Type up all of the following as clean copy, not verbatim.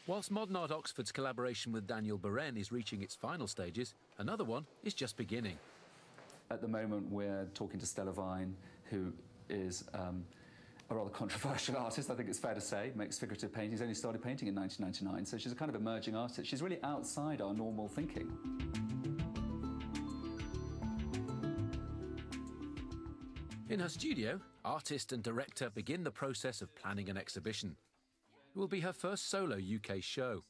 Whilst Modern Art Oxford's collaboration with Daniel Beren is reaching its final stages, another one is just beginning. At the moment, we're talking to Stella Vine, who is a rather controversial artist, I think it's fair to say, makes figurative paintings, only started painting in 1999, so she's a kind of emerging artist. She's really outside our normal thinking. In her studio, artist and director begin the process of planning an exhibition. It will be her first solo UK show.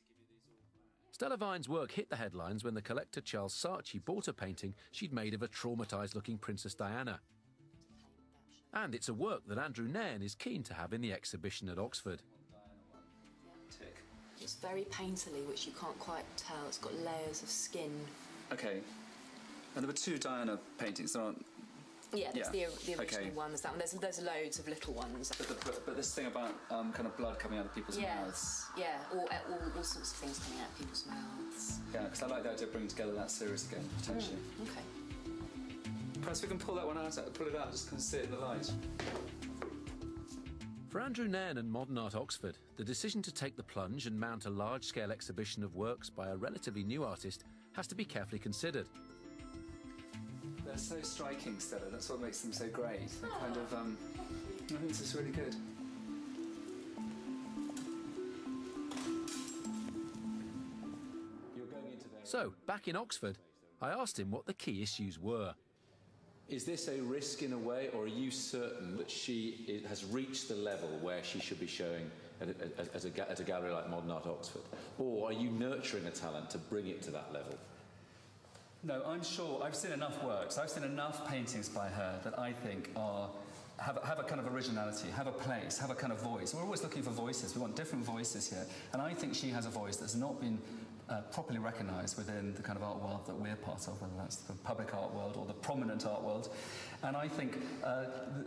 Stella Vine's work hit the headlines when the collector Charles Saatchi bought a painting she'd made of a traumatised-looking Princess Diana. And it's a work that Andrew Nairne is keen to have in the exhibition at Oxford. It's very painterly, which you can't quite tell. It's got layers of skin. OK. And there were two Diana paintings, there aren't... Yeah, there's the original one. There's that one. There's loads of little ones. But this thing about kind of blood coming out of people's mouths. Yeah, all sorts of things coming out of people's mouths. Yeah, because I like the idea of bringing together that series again, potentially. OK. Perhaps we can pull that one out, pull it out, just kind of see it in the light. For Andrew Nairne and Modern Art Oxford, the decision to take the plunge and mount a large-scale exhibition of works by a relatively new artist has to be carefully considered. They're so striking, Stella. That's what makes them so great. They kind of, I think this is really good. So, back in Oxford, I asked him what the key issues were. Is this a risk in a way, or are you certain that she has reached the level where she should be showing at a gallery like Modern Art Oxford? Or are you nurturing a talent to bring it to that level? No, I'm sure. I've seen enough works. I've seen enough paintings by her that I think have a kind of originality, have a place, have a kind of voice. We're always looking for voices. We want different voices here. And I think she has a voice that's not been properly recognised within the kind of art world that we're part of, whether that's the public art world or the prominent art world. And I think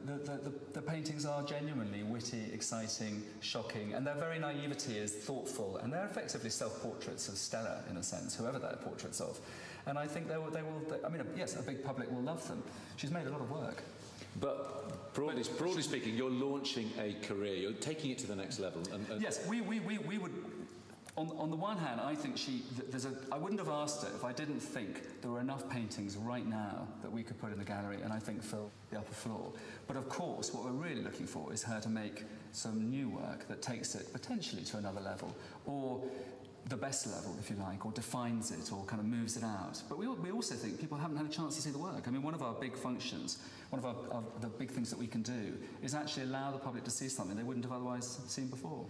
the paintings are genuinely witty, exciting, shocking, and their very naivety is thoughtful, and they're effectively self-portraits of Stella, in a sense, whoever they're portraits of. And I think they will, I mean, yes, a big public will love them. She's made a lot of work. But broadly speaking, you're launching a career, you're taking it to the next level. Yes, we would... On the one hand, I think I wouldn't have asked her if I didn't think there were enough paintings right now that we could put in the gallery and I think fill the upper floor. But of course, what we're really looking for is her to make some new work that takes it potentially to another level, or the best level, if you like, or defines it, or kind of moves it out. But we also think people haven't had a chance to see the work. I mean, one of our big functions, one of the big things that we can do is actually allow the public to see something they wouldn't have otherwise seen before.